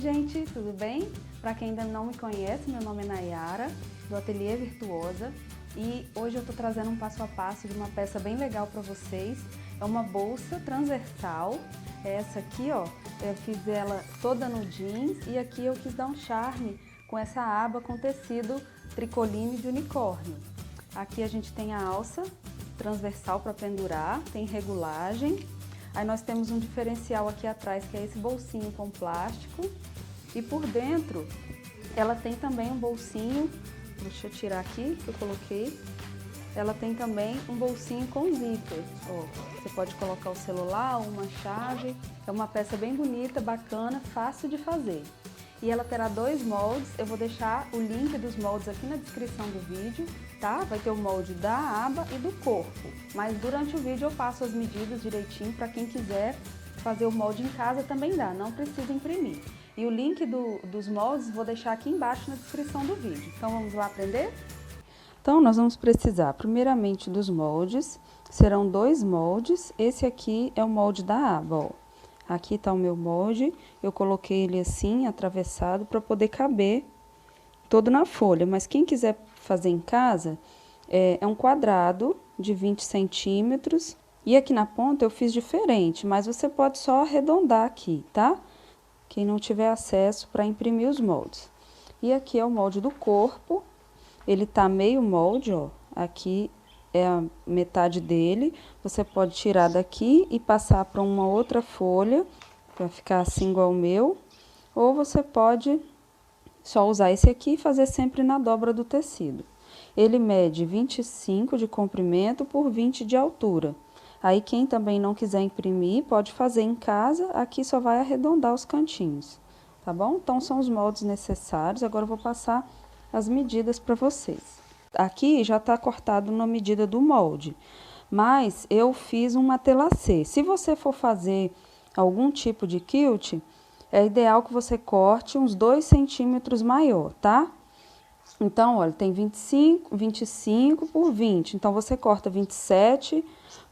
gente, tudo bem? Para quem ainda não me conhece, meu nome é Nayara, do Ateliê Virtuosa, e hoje eu estou trazendo um passo a passo de uma peça bem legal para vocês. É uma bolsa transversal, essa aqui, ó, eu fiz ela toda no jeans e aqui eu quis dar um charme com essa aba com tecido tricoline de unicórnio. Aqui a gente tem a alça transversal para pendurar, tem regulagem. Aí nós temos um diferencial aqui atrás, que é esse bolsinho com plástico. E por dentro, ela tem também um bolsinho, deixa eu tirar aqui, que eu coloquei. Ela tem também um bolsinho com zíper. Ó, você pode colocar o celular, uma chave. É uma peça bem bonita, bacana, fácil de fazer. E ela terá dois moldes, eu vou deixar o link dos moldes aqui na descrição do vídeo, tá? Vai ter o molde da aba e do corpo, mas durante o vídeo eu passo as medidas direitinho para quem quiser fazer o molde em casa também dá, não precisa imprimir. E o link dos moldes vou deixar aqui embaixo na descrição do vídeo. Então vamos lá aprender? Então nós vamos precisar primeiramente dos moldes, serão dois moldes, esse aqui é o molde da aba, ó. Aqui tá o meu molde, eu coloquei ele assim, atravessado, para poder caber todo na folha. Mas quem quiser fazer em casa, é um quadrado de 20 centímetros. E aqui na ponta eu fiz diferente, mas você pode só arredondar aqui, tá? Quem não tiver acesso para imprimir os moldes. E aqui é o molde do corpo, ele tá meio molde, ó, aqui é a metade dele, você pode tirar daqui e passar para uma outra folha, para ficar assim igual o meu, ou você pode só usar esse aqui e fazer sempre na dobra do tecido. Ele mede 25 de comprimento por 20 de altura. Aí quem também não quiser imprimir, pode fazer em casa, aqui só vai arredondar os cantinhos, tá bom? Então são os moldes necessários, agora eu vou passar as medidas para vocês. Aqui já está cortado na medida do molde, mas eu fiz um matelacê. Se você for fazer algum tipo de quilt, é ideal que você corte uns 2 centímetros maior, tá? Então, olha, tem 25 por 20, então você corta 27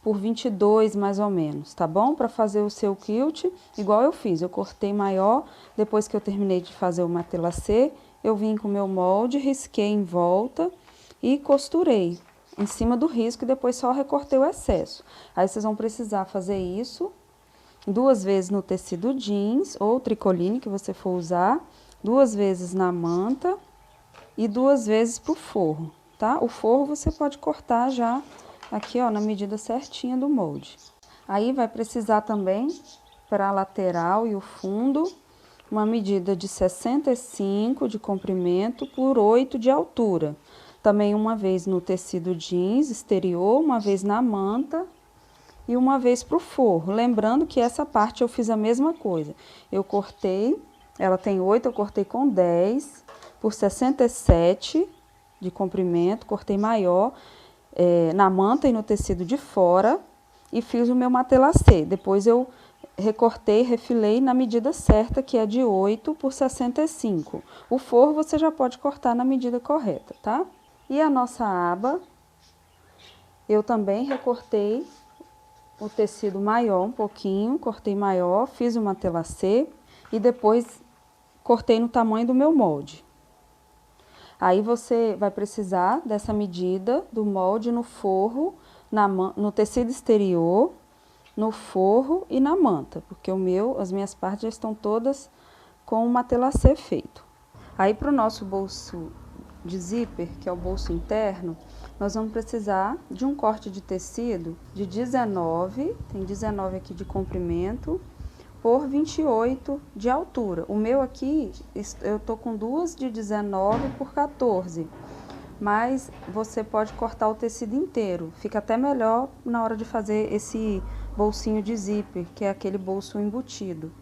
por 22 mais ou menos, tá bom? Para fazer o seu quilt, igual eu fiz, eu cortei maior, depois que eu terminei de fazer o matelacê, eu vim com o meu molde, risquei em volta e costurei em cima do risco e depois só recortei o excesso. Aí vocês vão precisar fazer isso 2 vezes no tecido jeans ou tricoline que você for usar, 2 vezes na manta e 2 vezes pro forro, tá? O forro você pode cortar já aqui, ó, na medida certinha do molde. Aí vai precisar também para a lateral e o fundo uma medida de 65 de comprimento por 8 de altura. Também uma vez no tecido jeans exterior, uma vez na manta e uma vez para o forro. Lembrando que essa parte eu fiz a mesma coisa. Eu cortei, ela tem 8, eu cortei com 10 por 67 de comprimento, cortei maior na manta e no tecido de fora e fiz o meu matelacê. Depois eu recortei, refilei na medida certa, que é de 8 por 65. O forro você já pode cortar na medida correta, tá? E a nossa aba, eu também recortei o tecido maior um pouquinho, cortei maior, fiz o matelacê e depois cortei no tamanho do meu molde. Aí você vai precisar dessa medida do molde no forro, no tecido exterior, no forro e na manta, porque as minhas partes já estão todas com o matelacê feito. Aí para o nosso bolso de zíper, que é o bolso interno, nós vamos precisar de um corte de tecido de 19, tem 19 aqui de comprimento, por 28 de altura. O meu aqui, eu tô com 2 de 19 por 14, mas você pode cortar o tecido inteiro, fica até melhor na hora de fazer esse bolsinho de zíper, que é aquele bolso embutido.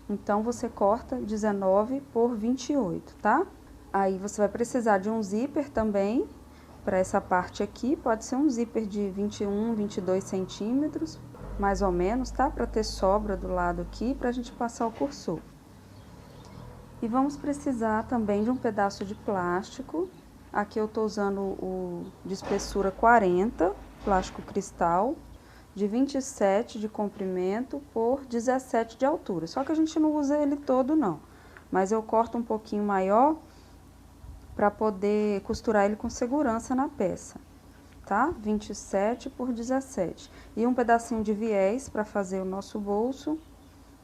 Então, você corta 19 por 28, tá? Aí, você vai precisar de um zíper também, para essa parte aqui, pode ser um zíper de 21, 22 centímetros, mais ou menos, tá? Para ter sobra do lado aqui, pra gente passar o cursor. E vamos precisar também de um pedaço de plástico. Aqui eu tô usando o de espessura 40, plástico cristal, de 27 de comprimento por 17 de altura. Só que a gente não usa ele todo, não. mas eu corto um pouquinho maior para poder costurar ele com segurança na peça, tá? 27 por 17. E um pedacinho de viés para fazer o nosso bolso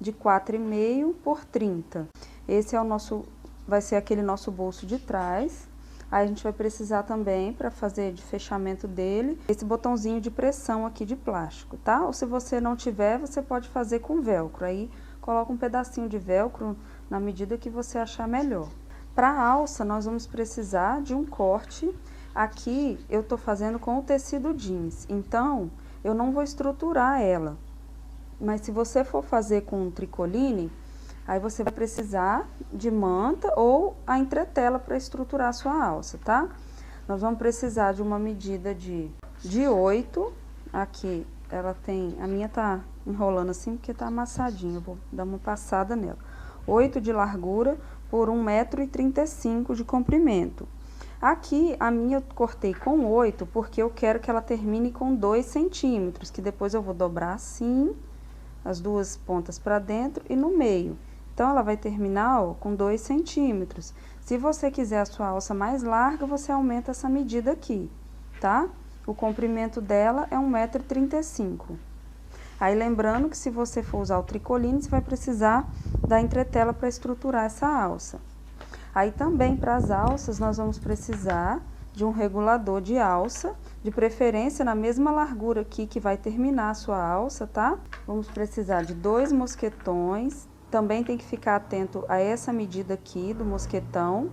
de 4,5 por 30. Esse é o nosso, vai ser aquele nosso bolso de trás. Aí a gente vai precisar também, para fazer de fechamento dele, esse botãozinho de pressão aqui de plástico, tá? Ou se você não tiver, você pode fazer com velcro. Aí coloca um pedacinho de velcro na medida que você achar melhor. Para a alça, nós vamos precisar de um corte. Aqui eu tô fazendo com o tecido jeans, então eu não vou estruturar ela. Mas se você for fazer com tricoline, aí você vai precisar de manta ou a entretela para estruturar a sua alça, tá? Nós vamos precisar de uma medida de 8. Aqui ela tem, a minha tá enrolando assim porque tá amassadinha, eu vou dar uma passada nela. 8 de largura por 1,35 m de comprimento. Aqui a minha eu cortei com 8 porque eu quero que ela termine com 2 centímetros, que depois eu vou dobrar assim, as duas pontas para dentro e no meio. Então, ela vai terminar, ó, com 2 centímetros. Se você quiser a sua alça mais larga, você aumenta essa medida aqui, tá? O comprimento dela é 1,35 m. Aí, lembrando que se você for usar o tricoline, você vai precisar da entretela para estruturar essa alça. Aí, também, para as alças, nós vamos precisar de um regulador de alça, de preferência na mesma largura aqui que vai terminar a sua alça, tá? Vamos precisar de 2 mosquetões, também tem que ficar atento a essa medida aqui do mosquetão.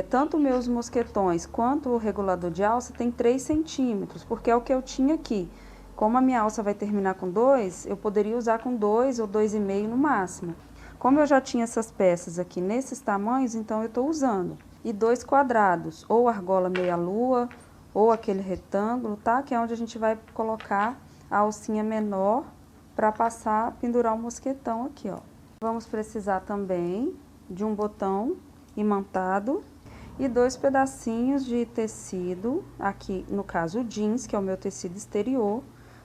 Tanto meus mosquetões quanto o regulador de alça tem 3 centímetros, porque é o que eu tinha aqui. Como a minha alça vai terminar com 2, eu poderia usar com 2 ou 2,5 no máximo. Como eu já tinha essas peças aqui nesses tamanhos, então eu tô usando. E 2 quadrados, ou argola meia-lua, ou aquele retângulo, tá? Que é onde a gente vai colocar a alcinha menor para passar, pendurar o mosquetão aqui, ó. Vamos precisar também de um botão imantado e 2 pedacinhos de tecido, aqui no caso o jeans, que é o meu tecido exterior.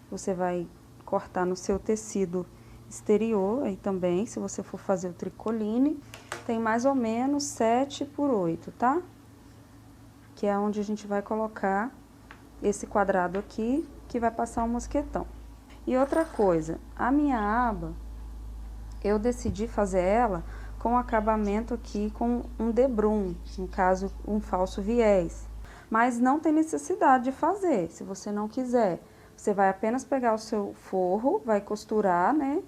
Você vai cortar no seu tecido exterior aí também, se você for fazer o tricoline. Tem mais ou menos 7 por 8, tá? Que é onde a gente vai colocar esse quadrado aqui, que vai passar o mosquetão. E outra coisa, a minha aba, eu decidi fazer ela com acabamento aqui com um debrum, no caso, um falso viés. Mas não tem necessidade de fazer, se você não quiser. Você vai apenas pegar o seu forro, vai costurar, né?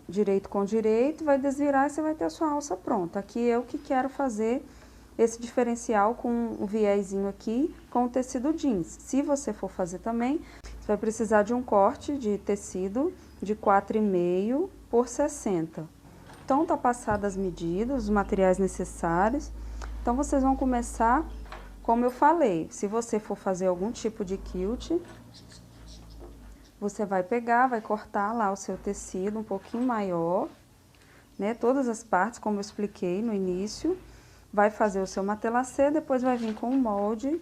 Direito com direito, vai desvirar e você vai ter a sua alça pronta. Aqui eu que quero fazer esse diferencial com o viésinho aqui, com o tecido jeans. Se você for fazer também, você vai precisar de um corte de tecido de 4,5 por 60. Então, tá passadas as medidas, os materiais necessários. Então, vocês vão começar, como eu falei, se você for fazer algum tipo de quilt, você vai pegar, vai cortar lá o seu tecido um pouquinho maior, né? Todas as partes, como eu expliquei no início. Vai fazer o seu matelassê, depois vai vir com o molde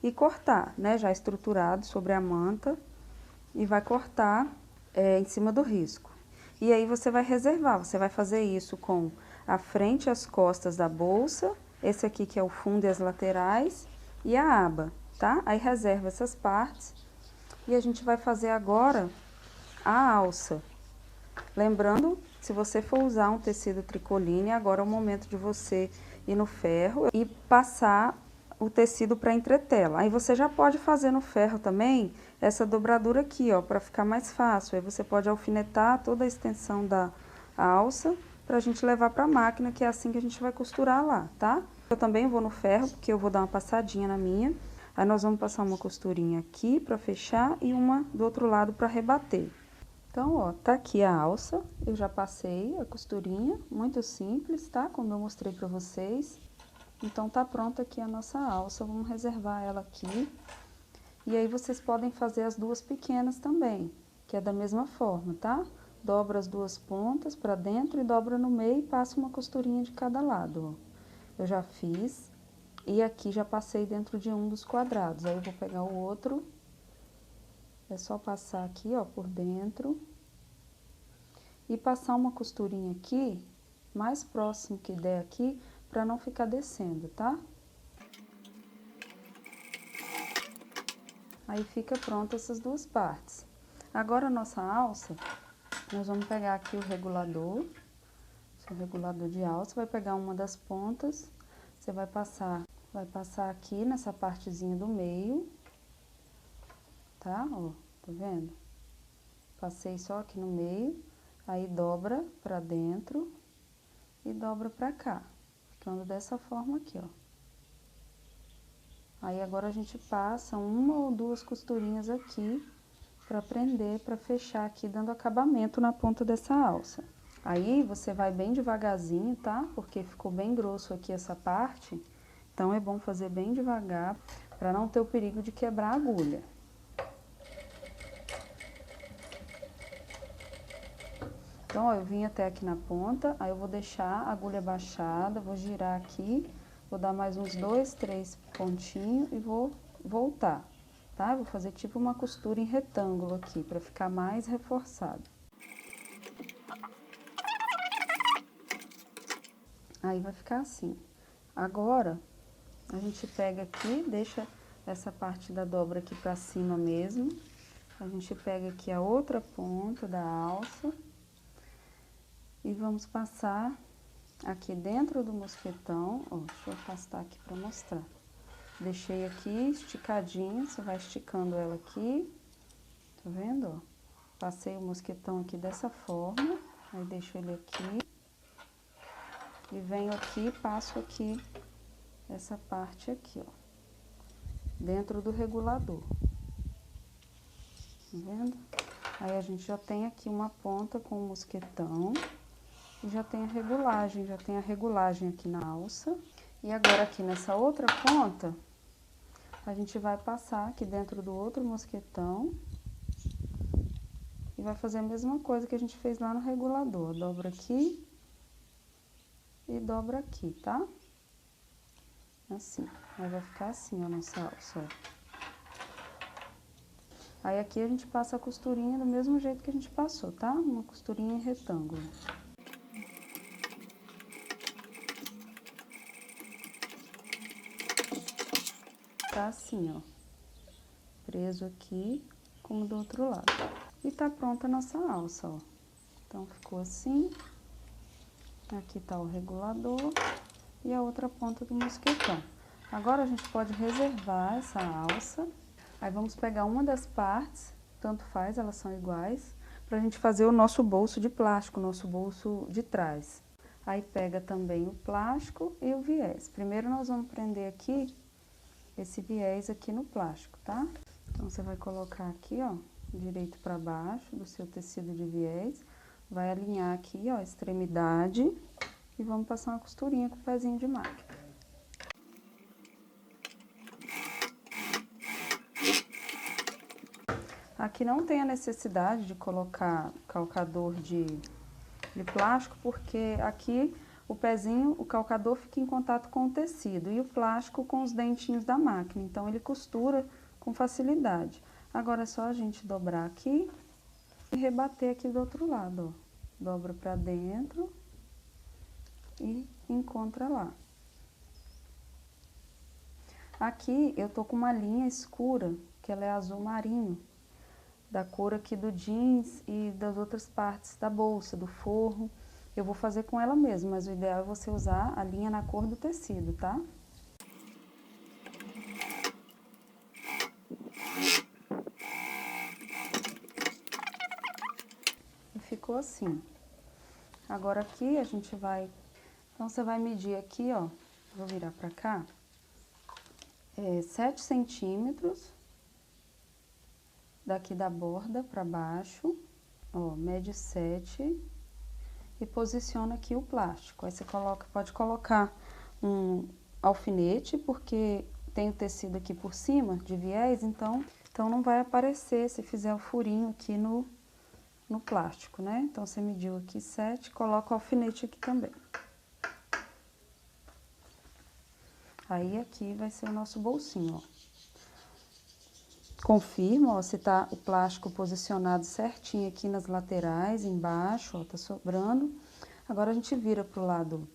e cortar, né? Já estruturado sobre a manta. E vai cortar em cima do risco. E aí você vai reservar, você vai fazer isso com a frente e as costas da bolsa. Esse aqui que é o fundo e as laterais e a aba, tá? Aí reserva essas partes. E a gente vai fazer agora a alça. Lembrando, se você for usar um tecido tricoline, agora é o momento de você ir no ferro e passar o tecido para entretela. Aí você já pode fazer no ferro também essa dobradura aqui, ó, para ficar mais fácil. Aí você pode alfinetar toda a extensão da alça para a gente levar para a máquina, que é assim que a gente vai costurar lá, tá? Eu também vou no ferro, porque eu vou dar uma passadinha na minha. Aí nós vamos passar uma costurinha aqui para fechar e uma do outro lado para rebater. Então, ó, tá aqui a alça, eu já passei a costurinha, muito simples, tá? Como eu mostrei pra vocês. Então, tá pronta aqui a nossa alça, vamos reservar ela aqui. E aí, vocês podem fazer as duas pequenas também, que é da mesma forma, tá? Dobra as duas pontas pra dentro e dobra no meio e passa uma costurinha de cada lado, ó. Eu já fiz e aqui já passei dentro de um dos quadrados. Aí, eu vou pegar o outro. É só passar aqui, ó, por dentro. E passar uma costurinha aqui, mais próximo que der aqui, para não ficar descendo, tá? Aí fica pronto essas duas partes. Agora a nossa alça, nós vamos pegar aqui o regulador de alça, vai pegar uma das pontas, você vai passar aqui nessa partezinha do meio, tá? Ó, tá vendo? Passei só aqui no meio, aí dobra pra dentro e dobra pra cá, ficando dessa forma aqui, ó. Aí agora a gente passa uma ou duas costurinhas aqui pra prender, pra fechar aqui, dando acabamento na ponta dessa alça. Aí você vai bem devagarzinho, tá? Porque ficou bem grosso aqui essa parte, então é bom fazer bem devagar pra não ter o perigo de quebrar a agulha. Então, ó, eu vim até aqui na ponta, aí eu vou deixar a agulha baixada, vou girar aqui, vou dar mais uns 2, 3 pontinhos e vou voltar, tá? Vou fazer tipo uma costura em retângulo aqui, pra ficar mais reforçado. Aí vai ficar assim. Agora, a gente pega aqui, deixa essa parte da dobra aqui pra cima mesmo. A gente pega aqui a outra ponta da alça. E vamos passar aqui dentro do mosquetão, ó, deixa eu afastar aqui pra mostrar. Deixei aqui esticadinho, você vai esticando ela aqui, tá vendo, ó? Passei o mosquetão aqui dessa forma, aí deixo ele aqui. E venho aqui e passo aqui essa parte aqui, ó, dentro do regulador. Tá vendo? Aí a gente já tem aqui uma ponta com o mosquetão. E já tem a regulagem aqui na alça. E agora aqui nessa outra ponta, a gente vai passar aqui dentro do outro mosquetão. E vai fazer a mesma coisa que a gente fez lá no regulador. Dobra aqui e dobra aqui, tá? Assim. Aí vai ficar assim a nossa alça, ó. Aí aqui a gente passa a costurinha do mesmo jeito que a gente passou, tá? Uma costurinha em retângulo. Tá assim, ó, preso aqui, como do outro lado. E tá pronta a nossa alça, ó. Então, ficou assim. Aqui tá o regulador e a outra ponta do mosquetão. Agora, a gente pode reservar essa alça. Aí, vamos pegar uma das partes, tanto faz, elas são iguais, pra gente fazer o nosso bolso de plástico, o nosso bolso de trás. Aí, pega também o plástico e o viés. Primeiro, nós vamos prender aqui esse viés aqui no plástico, tá? Então, você vai colocar aqui, ó, direito para baixo do seu tecido de viés, vai alinhar aqui, ó, a extremidade e vamos passar uma costurinha com o pezinho de máquina. Aqui não tem a necessidade de colocar calcador de plástico, porque aqui o pezinho, o calcador fica em contato com o tecido e o plástico com os dentinhos da máquina, então ele costura com facilidade. Agora é só a gente dobrar aqui e rebater aqui do outro lado, ó. Dobra pra dentro e encontra lá. Aqui eu tô com uma linha escura, que ela é azul marinho, da cor aqui do jeans e das outras partes da bolsa, do forro. Eu vou fazer com ela mesmo, mas o ideal é você usar a linha na cor do tecido, tá? E ficou assim. Agora aqui a gente vai... Então, você vai medir aqui, ó, vou virar pra cá, 7 centímetros daqui da borda pra baixo, ó, mede 7 e posiciona aqui o plástico. Aí você pode colocar um alfinete, porque tem o tecido aqui por cima de viés, então não vai aparecer se fizer o furinho aqui no plástico, né? Então, você mediu aqui 7, coloca o alfinete aqui também. Aí, aqui vai ser o nosso bolsinho, ó. Confirma, ó, se tá o plástico posicionado certinho aqui nas laterais, embaixo, ó, tá sobrando. Agora a gente vira pro lado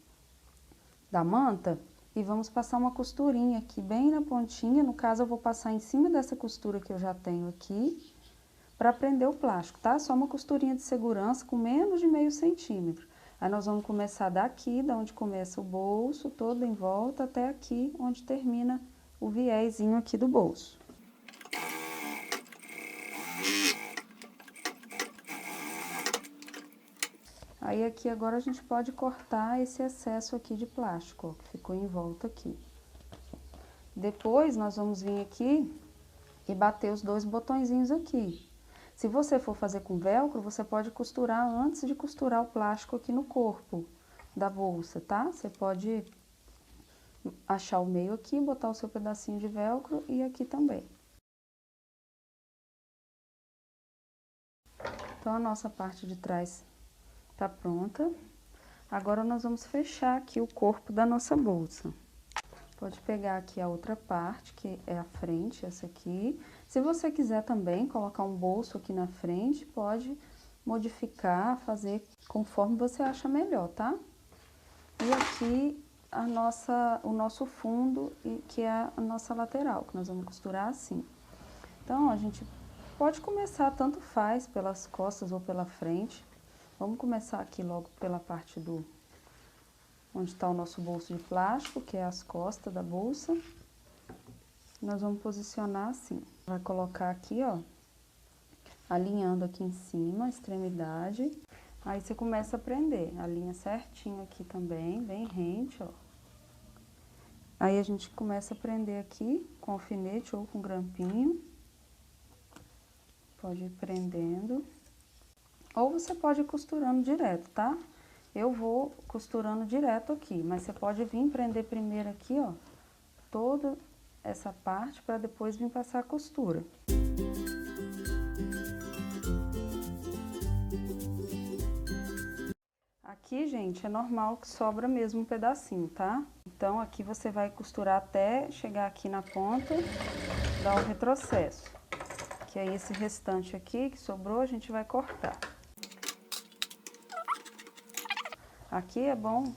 da manta e vamos passar uma costurinha aqui bem na pontinha. No caso, eu vou passar em cima dessa costura que eu já tenho aqui para prender o plástico, tá? Só uma costurinha de segurança com menos de meio centímetro. Aí nós vamos começar daqui, da onde começa o bolso, todo em volta, até aqui, onde termina o viezinho aqui do bolso. Aí aqui agora a gente pode cortar esse excesso aqui de plástico, ó, que ficou em volta aqui. Depois nós vamos vir aqui e bater os dois botõezinhos aqui. Se você for fazer com velcro, você pode costurar antes de costurar o plástico aqui no corpo da bolsa, tá? Você pode achar o meio aqui, botar o seu pedacinho de velcro e aqui também. Então a nossa parte de trás tá pronta. Agora nós vamos fechar aqui o corpo da nossa bolsa. Pode pegar aqui a outra parte, que é a frente, essa aqui. Se você quiser também colocar um bolso aqui na frente, pode modificar, fazer conforme você acha melhor, tá? E aqui o nosso fundo, que é a nossa lateral, que nós vamos costurar assim. Então, a gente pode começar, tanto faz, pelas costas ou pela frente. Vamos começar aqui logo pela parte onde está o nosso bolso de plástico, que é as costas da bolsa. Nós vamos posicionar assim. Vai colocar aqui, ó, alinhando aqui em cima a extremidade. Aí você começa a prender, alinha certinho aqui também, bem rente, ó. Aí a gente começa a prender aqui com alfinete ou com grampinho. Pode ir prendendo. Ou você pode ir costurando direto, tá? Eu vou costurando direto aqui, mas você pode vir prender primeiro aqui, ó, toda essa parte para depois vir passar a costura. Aqui, gente, é normal que sobra mesmo um pedacinho, tá? Então, aqui você vai costurar até chegar aqui na ponta, dar um retrocesso. Que aí esse restante aqui que sobrou, a gente vai cortar. Aqui é bom,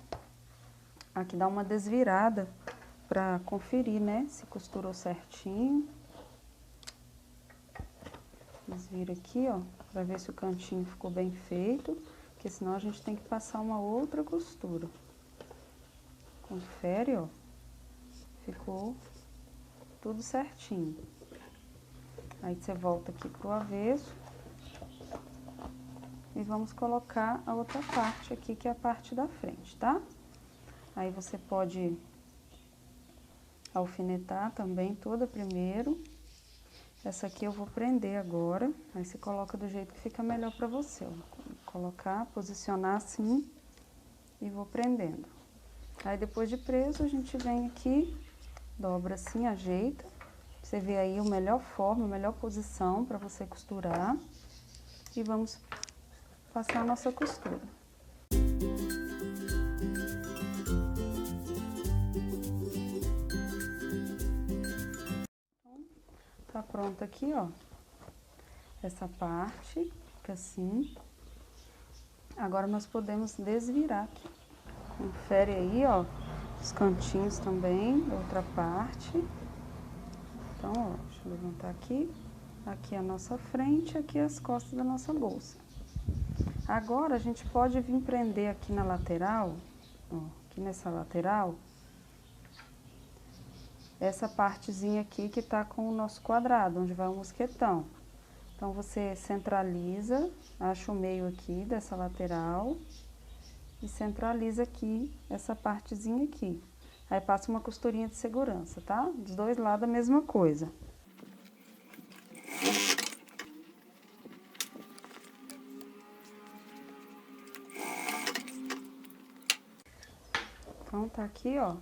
aqui dá uma desvirada pra conferir, né, se costurou certinho. Desvira aqui, ó, pra ver se o cantinho ficou bem feito, porque senão a gente tem que passar uma outra costura. Confere, ó, ficou tudo certinho. Aí você volta aqui pro avesso. E vamos colocar a outra parte aqui, que é a parte da frente, tá? Aí você pode alfinetar também toda primeiro. Essa aqui eu vou prender agora. Aí você coloca do jeito que fica melhor pra você, ó. Colocar, posicionar assim e vou prendendo. Aí depois de preso, a gente vem aqui, dobra assim, ajeita. Você vê aí a melhor forma, a melhor posição pra você costurar. E vamos passar a nossa costura. Então, tá pronta aqui, ó, essa parte, fica assim. Agora nós podemos desvirar aqui. Confere aí, ó, os cantinhos também da outra parte. Então, ó, deixa eu levantar aqui. Aqui é a nossa frente, aqui as costas da nossa bolsa. Agora, a gente pode vir prender aqui na lateral, ó, aqui nessa lateral, essa partezinha aqui que tá com o nosso quadrado, onde vai o mosquetão. Então, você centraliza, acha o meio aqui dessa lateral e centraliza aqui essa partezinha aqui. Aí, passa uma costurinha de segurança, tá? Dos dois lados a mesma coisa. Então, tá aqui, ó.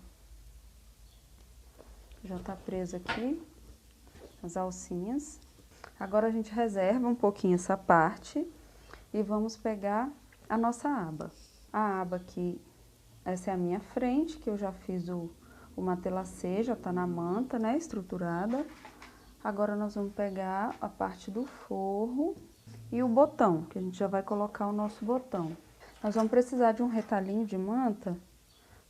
Já tá preso aqui as alcinhas. Agora, a gente reserva um pouquinho essa parte e vamos pegar a nossa aba. A aba aqui, essa é a minha frente, que eu já fiz o matelacê, já tá na manta, né, estruturada. Agora, nós vamos pegar a parte do forro e o botão, que a gente já vai colocar o nosso botão. Nós vamos precisar de um retalhinho de manta,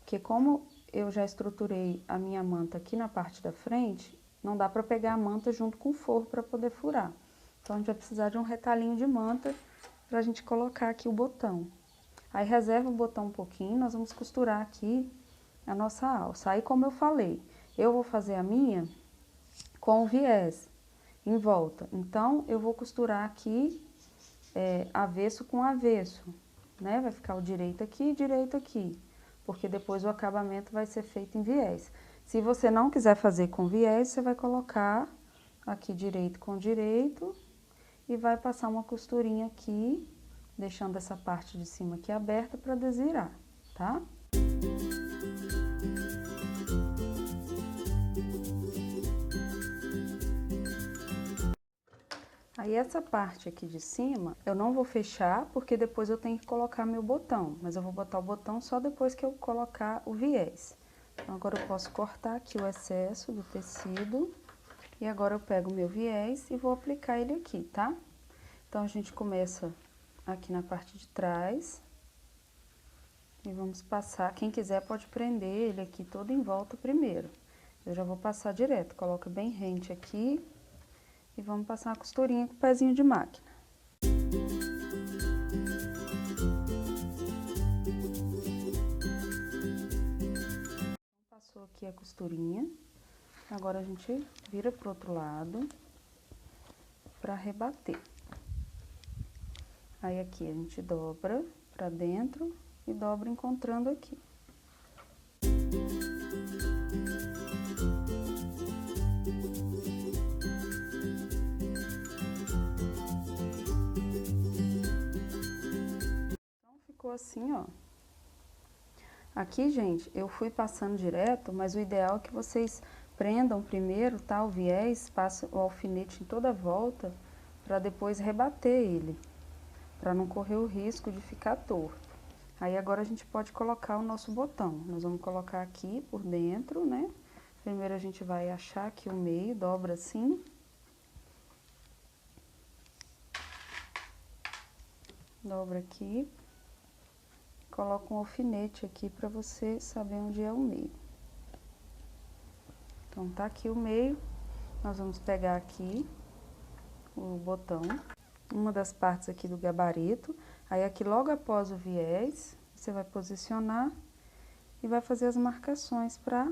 porque como eu já estruturei a minha manta aqui na parte da frente, não dá para pegar a manta junto com o forro para poder furar. Então, a gente vai precisar de um retalhinho de manta para a gente colocar aqui o botão. Aí, reserva o botão um pouquinho, nós vamos costurar aqui a nossa alça. Aí, como eu falei, eu vou fazer a minha com o viés em volta. Então, eu vou costurar aqui avesso com avesso, né? Vai ficar o direito aqui e direito aqui, porque depois o acabamento vai ser feito em viés. Se você não quiser fazer com viés, você vai colocar aqui direito com direito e vai passar uma costurinha aqui, deixando essa parte de cima aqui aberta para desvirar, tá? Aí essa parte aqui de cima, eu não vou fechar, porque depois eu tenho que colocar meu botão, mas eu vou botar o botão só depois que eu colocar o viés. Então, agora eu posso cortar aqui o excesso do tecido, e agora eu pego o meu viés e vou aplicar ele aqui, tá? Então, a gente começa aqui na parte de trás, e vamos passar, quem quiser pode prender ele aqui todo em volta primeiro. Eu já vou passar direto, coloca bem rente aqui. E vamos passar uma costurinha com o pezinho de máquina. Passou aqui a costurinha. Agora a gente vira pro outro lado para rebater. Aí aqui a gente dobra para dentro e dobra encontrando aqui. Ficou assim, ó. Aqui, gente, eu fui passando direto, mas o ideal é que vocês prendam primeiro, tá? O viés, passem o alfinete em toda a volta, para depois rebater ele, para não correr o risco de ficar torto. Aí agora a gente pode colocar o nosso botão. Nós vamos colocar aqui por dentro, né? Primeiro a gente vai achar aqui o meio, dobra assim. Dobra aqui. Coloca um alfinete aqui para você saber onde é o meio. Então, tá aqui o meio. Nós vamos pegar aqui o botão, uma das partes aqui do gabarito. Aí, aqui logo após o viés, você vai posicionar e vai fazer as marcações para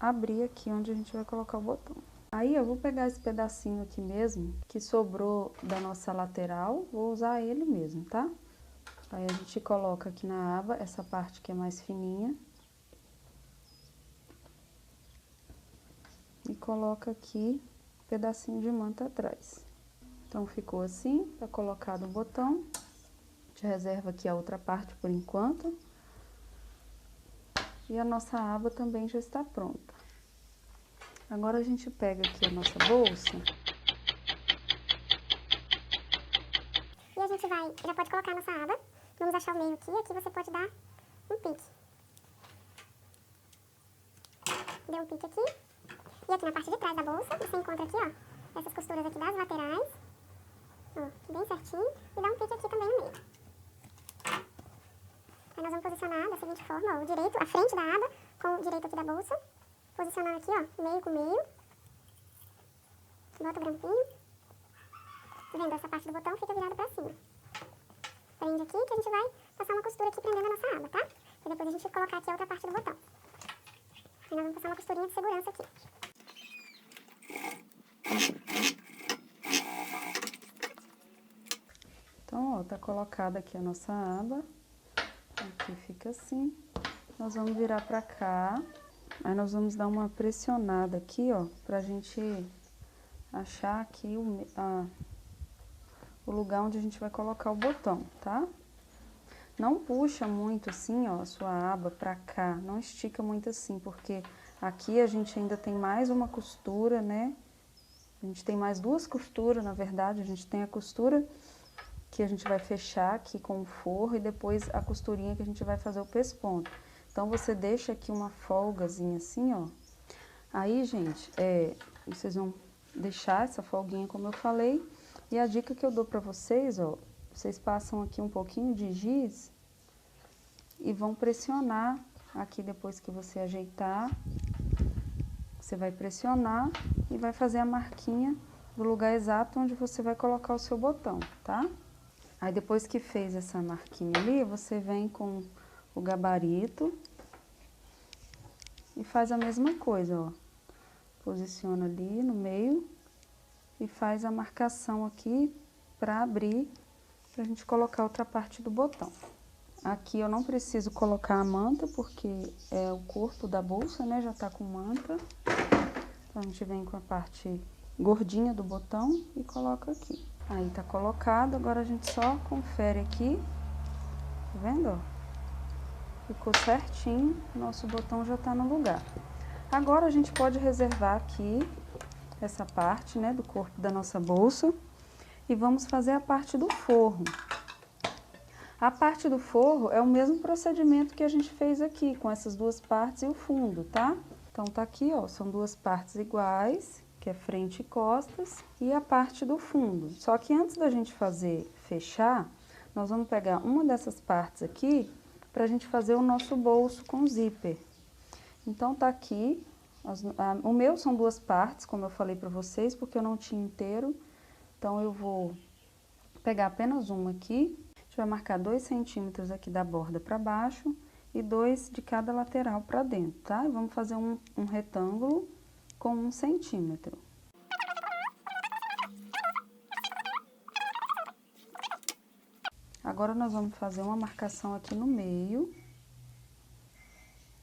abrir aqui onde a gente vai colocar o botão. Aí, eu vou pegar esse pedacinho aqui mesmo, que sobrou da nossa lateral, vou usar ele mesmo, tá? Aí, a gente coloca aqui na aba, essa parte que é mais fininha. E coloca aqui um pedacinho de manta atrás. Então, ficou assim, tá colocado o botão. A gente reserva aqui a outra parte por enquanto. E a nossa aba também já está pronta. Agora, a gente pega aqui a nossa bolsa. E a gente já pode colocar a nossa aba. Vamos achar o meio aqui, aqui você pode dar um pique. Deu um pique aqui. E aqui na parte de trás da bolsa, você encontra aqui, ó, essas costuras aqui das laterais. Ó, bem certinho. E dá um pique aqui também no meio. Aí nós vamos posicionar da seguinte forma, ó, o direito, a frente da aba com o direito aqui da bolsa. Posicionar aqui, ó, meio com meio. Bota o grampinho. Tá vendo? Essa parte do botão fica virada pra cima. Prende aqui que a gente vai passar uma costura aqui prendendo a nossa aba, tá? E depois a gente vai colocar aqui a outra parte do botão. Aí nós vamos passar uma costurinha de segurança aqui. Então, ó, tá colocada aqui a nossa aba. Aqui fica assim. Nós vamos virar pra cá. Aí nós vamos dar uma pressionada aqui, ó, pra gente achar aqui o lugar onde a gente vai colocar o botão, tá? Não puxa muito assim, ó, a sua aba pra cá, não estica muito assim, porque aqui a gente ainda tem mais uma costura, né? A gente tem mais duas costuras, na verdade, a gente tem a costura que a gente vai fechar aqui com o forro e depois a costurinha que a gente vai fazer o pesponto. Então, você deixa aqui uma folgazinha assim, ó. Aí, gente, vocês vão deixar essa folguinha como eu falei. E a dica que eu dou pra vocês, ó, vocês passam aqui um pouquinho de giz e vão pressionar aqui depois que você ajeitar. Você vai pressionar e vai fazer a marquinha do lugar exato onde você vai colocar o seu botão, tá? Aí depois que fez essa marquinha ali, você vem com o gabarito e faz a mesma coisa, ó. Posiciona ali no meio e faz a marcação aqui para abrir, pra gente colocar outra parte do botão. Aqui eu não preciso colocar a manta, porque é o corpo da bolsa, né? Já tá com manta. Então, a gente vem com a parte gordinha do botão e coloca aqui. Aí tá colocado, agora a gente só confere aqui. Tá vendo, ó? Ficou certinho, nosso botão já tá no lugar. Agora a gente pode reservar aqui essa parte, né, do corpo da nossa bolsa. E vamos fazer a parte do forro. A parte do forro é o mesmo procedimento que a gente fez aqui, com essas duas partes e o fundo, tá? Então, tá aqui, ó, são duas partes iguais, que é frente e costas, e a parte do fundo. Só que antes da gente fechar, nós vamos pegar uma dessas partes aqui, pra gente fazer o nosso bolso com zíper. Então, tá aqui, o meu são duas partes, como eu falei pra vocês, porque eu não tinha inteiro. Então, eu vou pegar apenas uma aqui. A gente vai marcar 2 centímetros aqui da borda para baixo e 2 de cada lateral para dentro, tá? E vamos fazer um retângulo com 1 centímetro. Agora, nós vamos fazer uma marcação aqui no meio.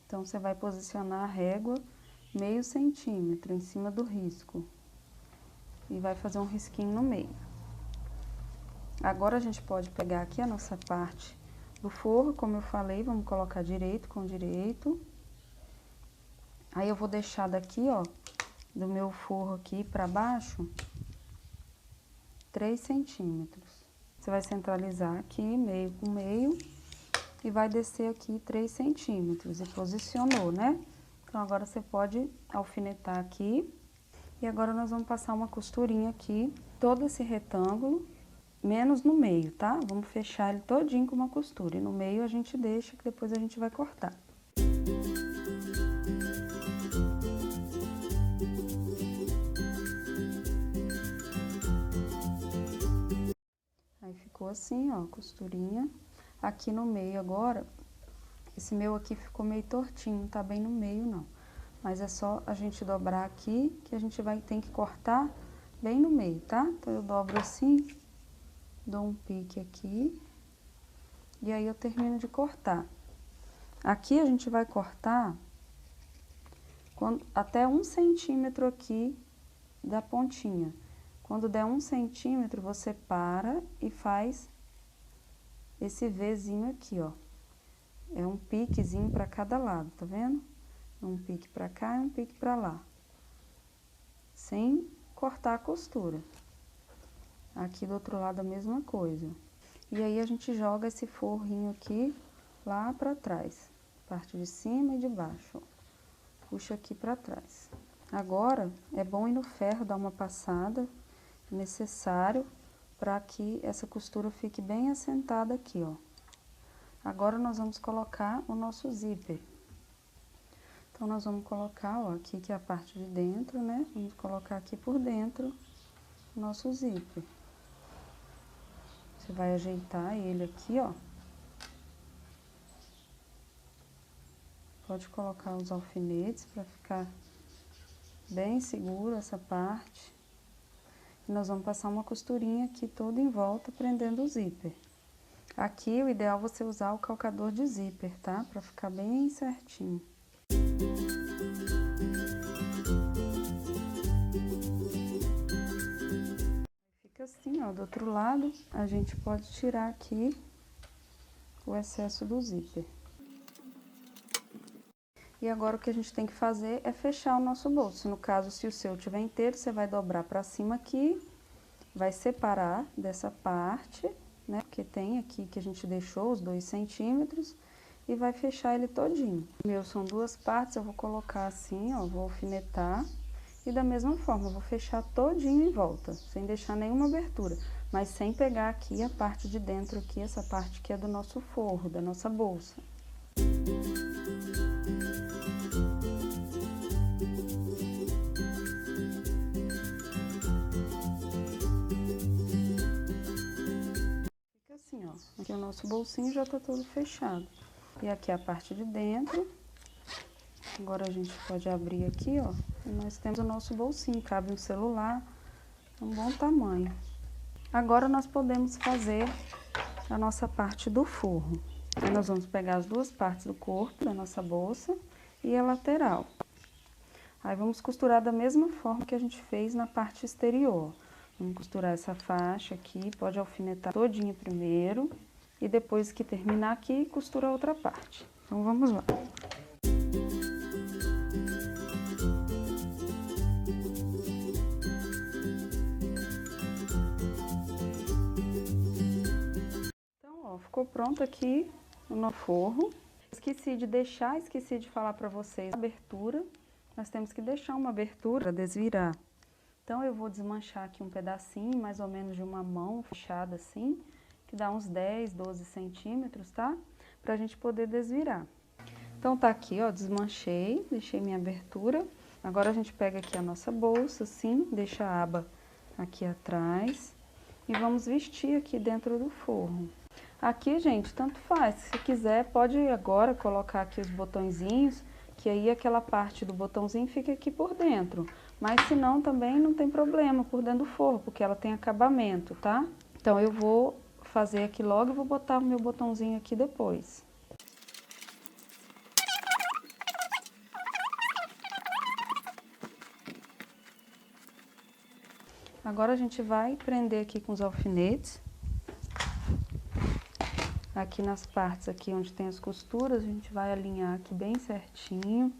Então, você vai posicionar a régua meio centímetro em cima do risco. E vai fazer um risquinho no meio. Agora, a gente pode pegar aqui a nossa parte do forro, como eu falei, vamos colocar direito com direito. Aí, eu vou deixar daqui, ó, do meu forro aqui pra baixo, 3 centímetros. Você vai centralizar aqui, meio com meio, e vai descer aqui 3 centímetros. E posicionou, né? Então, agora você pode alfinetar aqui. E agora, nós vamos passar uma costurinha aqui, todo esse retângulo, menos no meio, tá? Vamos fechar ele todinho com uma costura. E no meio a gente deixa, que depois a gente vai cortar. Aí ficou assim, ó, costurinha. Aqui no meio agora, esse meu aqui ficou meio tortinho, não tá bem no meio não. Mas é só a gente dobrar aqui, que a gente tem que cortar bem no meio, tá? Então, eu dobro assim, dou um pique aqui, e aí eu termino de cortar. Aqui a gente vai cortar até 1 centímetro aqui da pontinha. Quando der 1 centímetro, você para e faz esse Vzinho aqui, ó. É um piquezinho para cada lado, tá vendo? Um pique para cá e um pique para lá. Sem cortar a costura. Aqui do outro lado a mesma coisa. E aí a gente joga esse forrinho aqui lá para trás. Parte de cima e de baixo. Puxa aqui para trás. Agora é bom ir no ferro, dar uma passada. Necessário para que essa costura fique bem assentada aqui, ó. Agora nós vamos colocar o nosso zíper. Então, nós vamos colocar, ó, aqui que é a parte de dentro, né? Vamos colocar aqui por dentro o nosso zíper. Você vai ajeitar ele aqui, ó. Pode colocar os alfinetes para ficar bem seguro essa parte. E nós vamos passar uma costurinha aqui toda em volta, prendendo o zíper. Aqui, o ideal é você usar o calcador de zíper, tá? Para ficar bem certinho. Fica assim, ó, do outro lado, a gente pode tirar aqui o excesso do zíper. E agora o que a gente tem que fazer é fechar o nosso bolso. No caso, se o seu tiver inteiro, você vai dobrar pra cima aqui, vai separar dessa parte, né? Porque tem aqui que a gente deixou os 2 centímetros. E vai fechar ele todinho. Meu, são 2 partes, eu vou colocar assim, ó, vou alfinetar. E da mesma forma, eu vou fechar todinho em volta, sem deixar nenhuma abertura, mas sem pegar aqui a parte de dentro aqui, essa parte que é do nosso forro, da nossa bolsa. Fica assim, ó, aqui o nosso bolsinho já tá todo fechado. E aqui a parte de dentro. Agora a gente pode abrir aqui, ó, e nós temos o nosso bolsinho, cabe um celular, um bom tamanho. Agora nós podemos fazer a nossa parte do forro. Aí nós vamos pegar as duas partes do corpo da nossa bolsa e a lateral. Aí vamos costurar da mesma forma que a gente fez na parte exterior. Vamos costurar essa faixa aqui, pode alfinetar todinha primeiro e depois que terminar aqui, costura a outra parte. Então vamos lá. Ficou pronto aqui o nosso forro. Esqueci de falar para vocês a abertura. Nós temos que deixar uma abertura para desvirar. Então eu vou desmanchar aqui um pedacinho, mais ou menos de uma mão fechada assim, que dá uns 10, 12 centímetros, tá? Pra gente poder desvirar. Então tá aqui, ó, desmanchei, deixei minha abertura. Agora a gente pega aqui a nossa bolsa, assim, deixa a aba aqui atrás e vamos vestir aqui dentro do forro. Aqui, gente, tanto faz. Se quiser, pode agora colocar aqui os botõezinhos, que aí aquela parte do botãozinho fica aqui por dentro. Mas se não, também não tem problema por dentro do forro, porque ela tem acabamento, tá? Então, eu vou fazer aqui logo e vou botar o meu botãozinho aqui depois. Agora, a gente vai prender aqui com os alfinetes. Aqui nas partes aqui onde tem as costuras, a gente vai alinhar aqui bem certinho.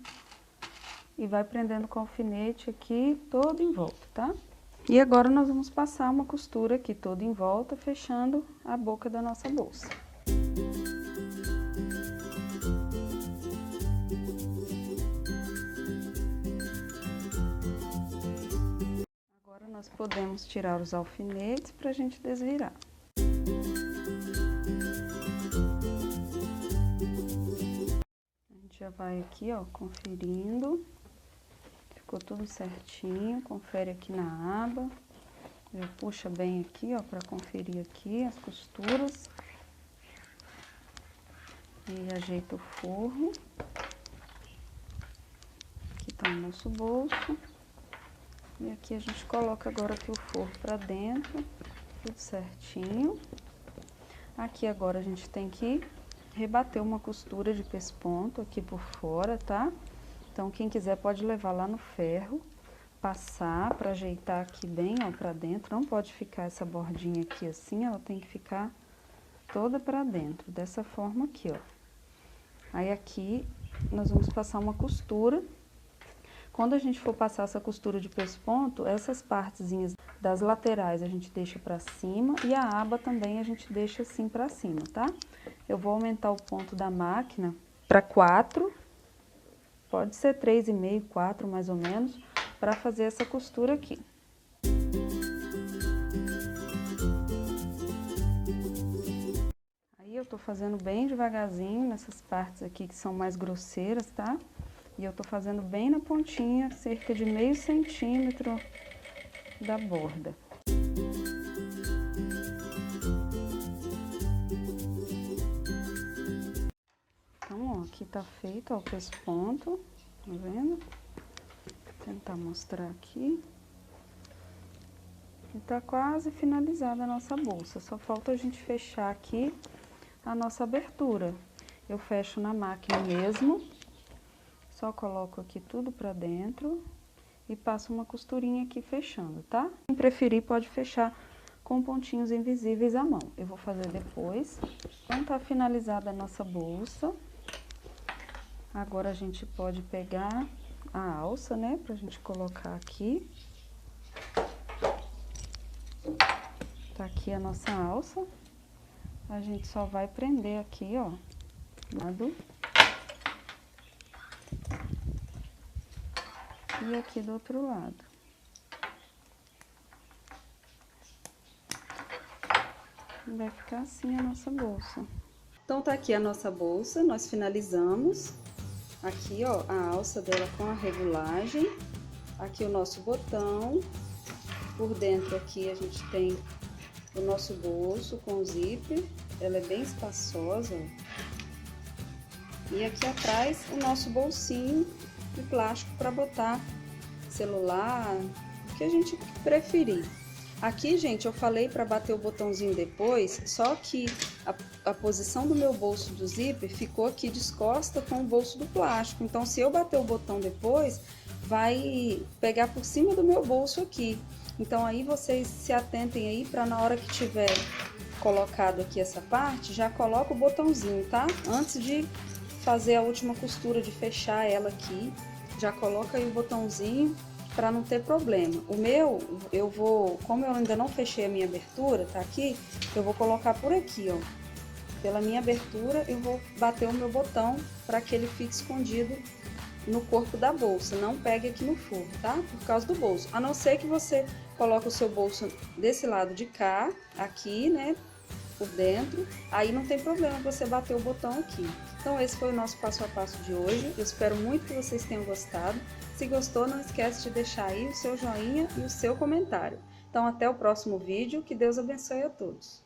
E vai prendendo com o alfinete aqui todo em volta, tá? E agora nós vamos passar uma costura aqui toda em volta, fechando a boca da nossa bolsa. Agora nós podemos tirar os alfinetes pra gente desvirar. Já vai aqui, ó, conferindo, ficou tudo certinho, confere aqui na aba, já puxa bem aqui, ó, para conferir aqui as costuras e ajeita o forro. Aqui tá o nosso bolso e aqui a gente coloca agora aqui o forro para dentro, tudo certinho. Aqui agora a gente tem que rebater uma costura de pesponto aqui por fora, tá? Então, quem quiser pode levar lá no ferro, passar para ajeitar aqui bem, ó, pra dentro. Não pode ficar essa bordinha aqui assim, ela tem que ficar toda pra dentro, dessa forma aqui, ó. Aí aqui nós vamos passar uma costura. Quando a gente for passar essa costura de pesponto, essas partezinhas das laterais a gente deixa pra cima e a aba também a gente deixa assim pra cima, tá? Eu vou aumentar o ponto da máquina para 4, pode ser 3,5, 4 mais ou menos, para fazer essa costura aqui. Aí eu tô fazendo bem devagarzinho nessas partes aqui que são mais grosseiras, tá? E eu tô fazendo bem na pontinha, cerca de meio centímetro da borda. Então, ó, aqui tá feito, ó, o pesponto, tá vendo? Vou tentar mostrar aqui. E tá quase finalizada a nossa bolsa, só falta a gente fechar aqui a nossa abertura. Eu fecho na máquina mesmo, só coloco aqui tudo pra dentro e passo uma costurinha aqui fechando, tá? Quem preferir pode fechar com pontinhos invisíveis à mão. Eu vou fazer depois. Então tá finalizada a nossa bolsa. Agora a gente pode pegar a alça, né, pra gente colocar aqui. Tá aqui a nossa alça. A gente só vai prender aqui, ó, lado. e aqui do outro lado. Vai ficar assim a nossa bolsa. Então tá aqui a nossa bolsa, nós finalizamos. Aqui, ó, a alça dela com a regulagem. Aqui o nosso botão. Por dentro aqui a gente tem o nosso bolso com o zíper. Ela é bem espaçosa, ó. E aqui atrás o nosso bolsinho de plástico para botar celular, o que a gente preferir. Aqui, gente, eu falei para bater o botãozinho depois, só que a posição do meu bolso do zíper ficou aqui descosta com o bolso do plástico. Então, se eu bater o botão depois, vai pegar por cima do meu bolso aqui. Então, aí vocês se atentem aí para na hora que tiver colocado aqui essa parte, já coloca o botãozinho, tá? Antes de fazer a última costura, de fechar ela aqui, já coloca aí o botãozinho para não ter problema. O meu, eu vou, como eu ainda não fechei a minha abertura, tá aqui, eu vou colocar por aqui, ó. Pela minha abertura, eu vou bater o meu botão para que ele fique escondido no corpo da bolsa, não pegue aqui no forro, tá? Por causa do bolso. A não ser que você coloque o seu bolso desse lado de cá, aqui, né? Por dentro, aí não tem problema você bater o botão aqui. Então esse foi o nosso passo a passo de hoje. Eu espero muito que vocês tenham gostado. Se gostou, não esquece de deixar aí o seu joinha e o seu comentário. Então até o próximo vídeo, que Deus abençoe a todos.